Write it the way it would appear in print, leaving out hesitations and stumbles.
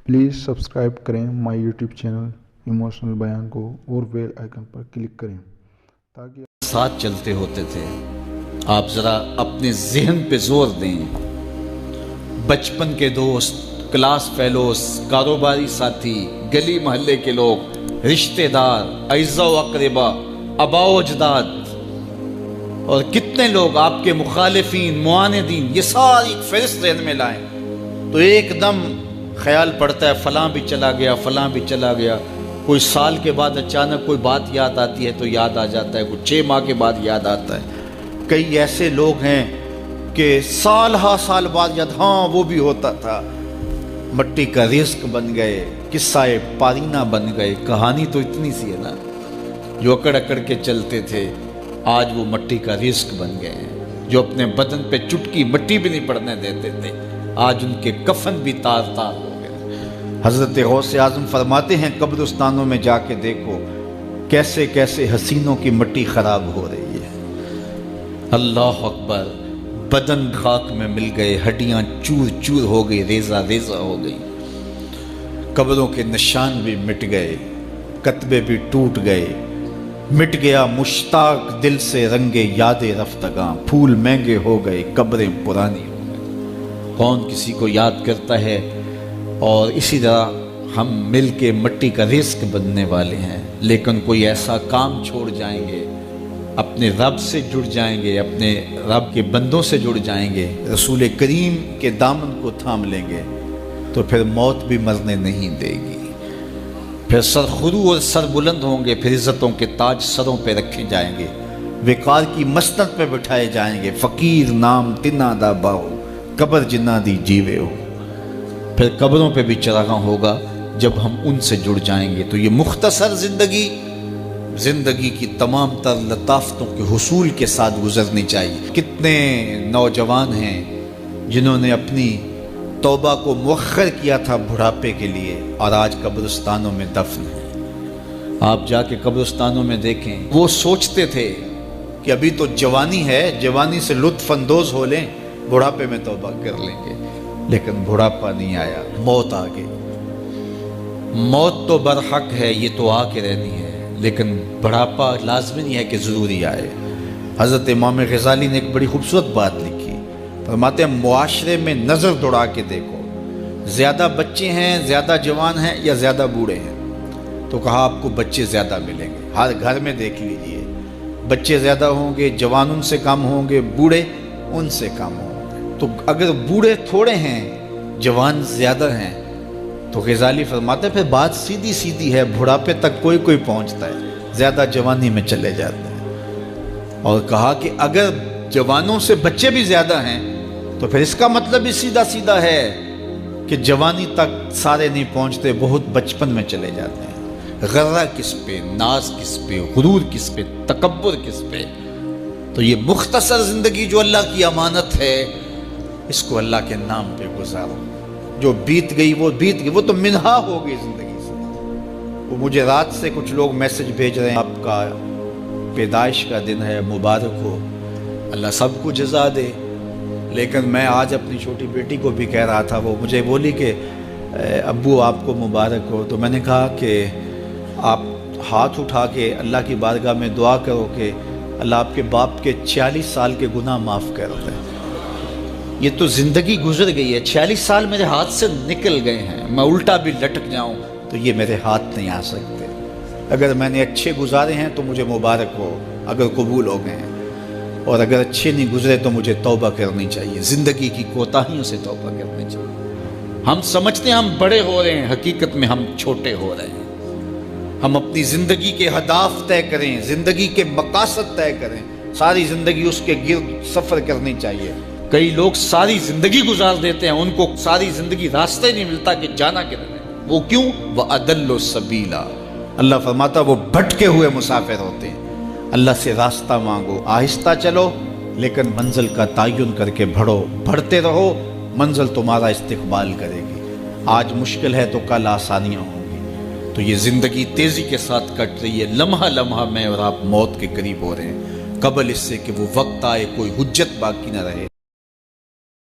Please subscribe करें my YouTube channel emotional बयान को और बेल आइकन पर क्लिक करें ताकि साथ चलते होते थे। आप जरा अपने जहन पे जोर दें। बचपन के दोस्त, क्लास फेलोस, कारोबारी साथी, गली मोहल्ले के लोग, रिश्तेदार, अइज़ा व अक़रबा, आबाओ अजदाद और कितने लोग आपके मुखालिफीन, मुआनिदीन, ये सारी फहरिस्त जहन में लाएं तो एकदम ख्याल पड़ता है फलां भी चला गया, फलां भी चला गया। कोई साल के बाद अचानक कोई बात याद आती है तो याद आ जाता है, कुछ 6 माह के बाद याद आता है। कई ऐसे लोग हैं कि साल बाद याद, हाँ वो भी होता था। मट्टी का रिस्क बन गए, किस्सा पारीना बन गए। कहानी तो इतनी सी है ना, जो अकड़ अकड़ के चलते थे आज वो मट्टी का रिस्क बन गए हैं। जो अपने बदन पे चुटकी मट्टी भी नहीं पड़ने देते थे आज उनके कफन भी तार तार हो गए। हज़रत गौसे आज़म फरमाते हैं कब्रिस्तानों में जाके देखो कैसे कैसे हसीनों की मट्टी खराब हो रही है। अल्लाह अकबर। बदन खाक में मिल गए, हड्डियां चूर चूर हो गई, रेजा रेजा हो गई। कब्रों के निशान भी मिट गए, कतबे भी टूट गए। मिट गया मुश्ताक दिल से रंगे यादें रफ्तगां, फूल महंगे हो गए, कब्रें पुरानी हो गई। कौन किसी को याद करता है? और इसी तरह हम मिल के मट्टी का रिस्क बनने वाले हैं, लेकिन कोई ऐसा काम छोड़ जाएंगे, अपने रब से जुड़ जाएंगे, अपने रब के बंदों से जुड़ जाएंगे, रसूल करीम के दामन को थाम लेंगे तो फिर मौत भी मरने नहीं देगी। फिर सरखुरू और सर बुलंद होंगे, फिर इज़्ज़तों के ताज सरों पे रखे जाएंगे, विकार की मसनद पे बिठाए जाएंगे। फ़कीर नाम तिना दा बाओ, कब्र जिन्ना दी जीवे हो। फिर कब्रों पे भी चरागां होगा जब हम उनसे जुड़ जाएंगे। तो ये मुख्तसर ज़िंदगी की तमाम तर लताफ़तों के हुसूल के साथ गुजरनी चाहिए। कितने नौजवान हैं जिन्होंने अपनी तौबा को मुअख्खर किया था बुढ़ापे के लिए और आज कब्रिस्तानों में दफन है। आप जाके कब्रिस्तानों में देखें, वो सोचते थे कि अभी तो जवानी है, जवानी से लुत्फ अंदोज हो लें, बुढ़ापे में तौबा कर लेंगे। लेकिन बुढ़ापा नहीं आया, मौत आ गई। मौत तो बरहक है, ये तो आके रहनी है, लेकिन बुढ़ापा लाजमी नहीं है कि ज़रूरी आए। हज़रत इमाम गज़ाली ने एक बड़ी खूबसूरत बात लिखी, फरमाते हैं मुआशरे में नज़र दौड़ा के देखो, ज़्यादा बच्चे हैं, ज़्यादा जवान हैं या ज़्यादा बूढ़े हैं? तो कहा आपको बच्चे ज़्यादा मिलेंगे। हर घर में देख लीजिए, बच्चे ज़्यादा होंगे, जवान उनसे कम होंगे, बूढ़े उनसे कम होंगे। तो अगर बूढ़े थोड़े हैं, जवान ज़्यादा हैं, तो गज़ाली फरमाते हैं फिर बात सीधी सीधी है, बुढ़ापे तक कोई कोई पहुँचता है, ज़्यादा जवानी में चले जाते हैं। और कहा कि अगर जवानों से बच्चे भी ज़्यादा हैं तो फिर इसका मतलब भी सीधा सीधा है कि जवानी तक सारे नहीं पहुंचते, बहुत बचपन में चले जाते हैं। गर्रा किस पे, नाज किस पे, गुरूर किस पे, तकब्बुर किस पे? तो ये मुख्तसर ज़िंदगी जो अल्लाह की अमानत है, इसको अल्लाह के नाम पे गुजारो। जो बीत गई वो बीत गई, वो तो मिन्हा हो गई ज़िंदगी से। वो मुझे रात से कुछ लोग मैसेज भेज रहे हैं, आपका पैदाइश का दिन है, मुबारक हो, अल्लाह सबको जज़ा दे। लेकिन मैं आज अपनी छोटी बेटी को भी कह रहा था, वो मुझे बोली कि अब्बू आपको मुबारक हो। तो मैंने कहा कि आप हाथ उठा के अल्लाह की बारगाह में दुआ करो कि अल्लाह आपके बाप के 46 साल के गुनाह माफ़ कर दे। ये तो ज़िंदगी गुजर गई है, 46 साल मेरे हाथ से निकल गए हैं। मैं उल्टा भी लटक जाऊँ तो ये मेरे हाथ नहीं आ सकते। अगर मैंने अच्छे गुजारे हैं तो मुझे मुबारक हो, अगर कबूल हो गए हैं, और अगर अच्छे नहीं गुजरे तो मुझे तौबा करनी चाहिए। ज़िंदगी की कोताहियों से तौबा करनी चाहिए। हम समझते हैं हम बड़े हो रहे हैं, हकीकत में हम छोटे हो रहे हैं। हम अपनी ज़िंदगी के हदाफ तय करें, ज़िंदगी के मकासद तय करें, सारी ज़िंदगी उसके गिर्द सफ़र करनी चाहिए। कई लोग सारी ज़िंदगी गुजार देते हैं, उनको सारी ज़िंदगी रास्ते नहीं मिलता कि जाना किधर है। वो क्यों? वह अदल्लो सबीला, अल्लाह फरमाता वो भटके हुए मुसाफिर होते हैं। अल्लाह से रास्ता मांगो, आहिस्ता चलो, लेकिन मंजिल का तयन करके बढ़ो, बढ़ते रहो, मंजिल तुम्हारा इस्तकबाल करेगी। आज मुश्किल है तो कल आसानियाँ होंगी। तो ये ज़िंदगी तेज़ी के साथ कट रही है, लम्हा लम्हा मैं और आप मौत के करीब हो रहे हैं। कबल इससे कि वो वक्त आए कोई हुज्जत बाकी न रहे।